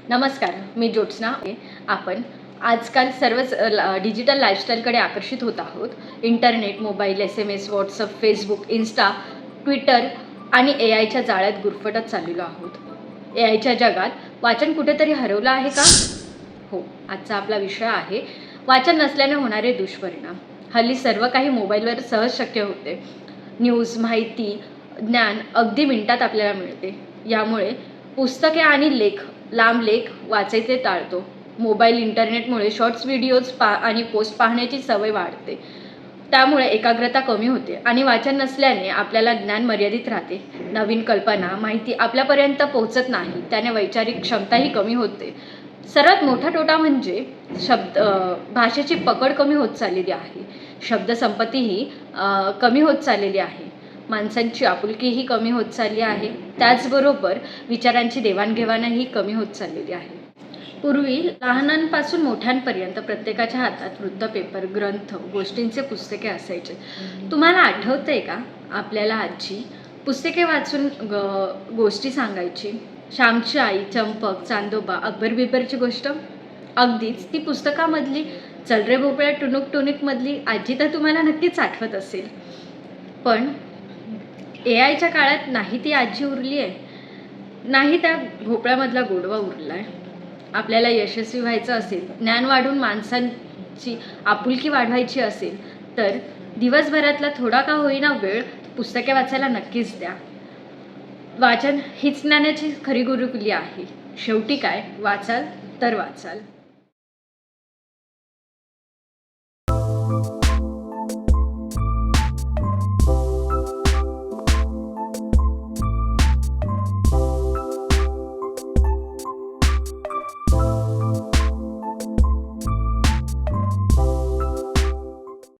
नमस्कार, मी ज्योत्स्ना. आपण आजकाल सर्वच डिजिटल लाईफस्टाईलकडे आकर्षित होत आहोत. Internet, mobile, SMS, WhatsApp, Facebook, Insta, Twitter आणि AIच्या जाळ्यात गुरफटत चाललेलो आहोत. AIच्या जगात वाचन कुठेतरी हरवलं आहे का? हो, आजचा आपला विषय आहे वाचन नसल्याने होणारे दुष्परिणाम. हल्ली सर्व काही मोबाईलवर सहज शक्य होते. न्यूज, माहिती, ज्ञान अगदी मिनिटात आपल्याला मिळते. यामुळे पुस्तके आणि लांब लेख वाचायचे टाळतो. मोबाईल, इंटरनेटमुळे शॉर्ट्स व्हिडिओज आणि पोस्ट पाहण्याची सवय वाढते. त्यामुळे एकाग्रता कमी होते आणि वाचन नसल्याने आपल्याला ज्ञान मर्यादित राहते. नवीन कल्पना, माहिती आपल्यापर्यंत पोहोचत नाही. त्याने वैचारिक क्षमताही कमी होते. सर्वात मोठा तोटा म्हणजे भाषेची पकड कमी होत चाललेली आहे. शब्दसंपत्तीही कमी होत चाललेली आहे. माणसांची आपुलकीही कमी होत चालली आहे. त्याचबरोबर विचारांची देवाणघेवाणही कमी होत चाललेली आहे. पूर्वी लहानांपासून मोठ्यांपर्यंत प्रत्येकाच्या हातात वृत्त पेपर, ग्रंथ, गोष्टींचे पुस्तके असायचे. तुम्हाला आठवतंय का आपल्याला आजी पुस्तके वाचून गोष्टी सांगायची? श्यामची आई, चंपक, चांदोबा, अकबर बिबरची गोष्ट. अगदीच ती पुस्तकामधली चल रे भोपळ्या टुणूक टुणूकमधली आजी तर तुम्हाला नक्कीच आठवत असेल. पण AIच्या काळात नाही ती आजी उरली आहे, नाही त्या भोपळ्यामधला गोडवा उरला आहे. आपल्याला यशस्वी व्हायचं असेल, ज्ञान वाढून माणसांची आपुलकी वाढवायची असेल तर दिवसभरातला थोडा का होईना वेळ पुस्तके वाचायला नक्कीच द्या. वाचन हीच ज्ञानाची खरी गुरुकिल्ली आहे. शेवटी काय, वाचाल तर वाचाल.